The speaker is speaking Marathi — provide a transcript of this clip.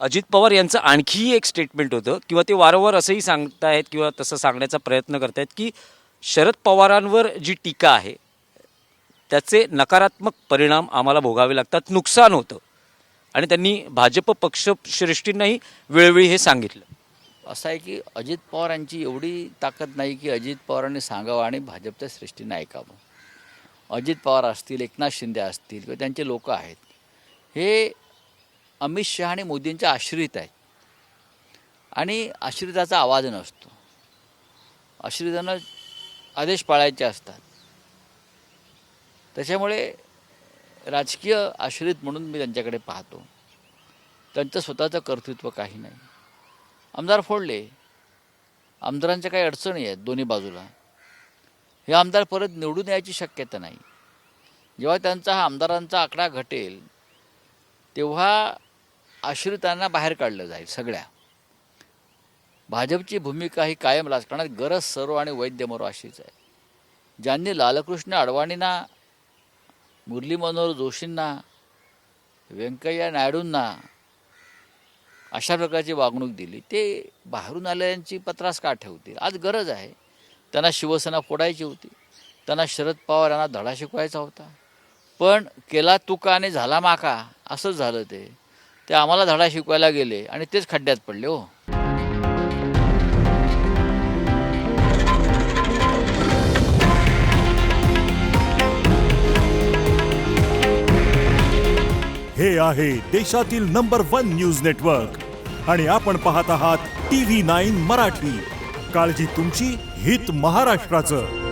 अजित पवार यांचं आणखीही एक स्टेटमेंट होतं किंवा ते वारंवार असंही सांगतायत किंवा तसं सांगण्याचा प्रयत्न करतायत की शरद पवारांवर जी टीका आहे त्याचे नकारात्मक परिणाम आम्हाला भोगावे लागतात, नुकसान होतं. आणि त्यांनी भाजप पक्षश्रेष्ठींनाही वेळोवेळी हे सांगितलं. असं आहे की अजित पवार यांची एवढी ताकद नाही की अजित पवारांनी सांगावं आणि भाजपच्या श्रेष्ठींना ऐकावं. अजित पवार असतील, एकनाथ शिंदे असतील किंवा त्यांचे लोक आहेत, हे अमित शहा आणि मोदींच्या आश्रित आहेत आणि आश्रिताचा आवाज नसतो. आश्रितांना आदेश पाळायचे असतात. त्याच्यामुळे राजकीय आश्रित म्हणून मी त्यांच्याकडे पाहतो. त्यांचं स्वतःचं कर्तृत्व काही नाही. आमदार फोडले, आमदारांच्या काही अडचणी आहेत दोन्ही बाजूला. हे आमदार परत निवडून यायची शक्यता नाही. जेव्हा त्यांचा हा आमदारांचा आकडा घटेल तेव्हा आश्रितांना बाहेर काढलं जाईल. सगळ्या भाजपची भूमिका ही कायम राजकारणात गरज सरो आणि वैद्य मरो अशीच आहे. ज्यांनी लालकृष्ण अडवाणींना, मुरली मनोहर जोशींना, व्यंकय्या नायडूंना अशा प्रकारची वागणूक दिली, ते बाहेरून आलेल्यांची पत्रास का ठेवतील? आज गरज आहे. त्यांना शिवसेना फोडायची होती, त्यांना शरद पवार यांना धडा शिकवायचा होता, पण केला तुका आणि झाला माका असंच झालं. ते आम्हाला धडा शिकवायला गेले आणि तेच खड्ड्यात पडले. हो, हे आहे देशातील नंबर 1 न्यूज नेटवर्क आणि आपण पाहत आहात TV9 मराठी. काळजी तुमची, हित महाराष्ट्राचं.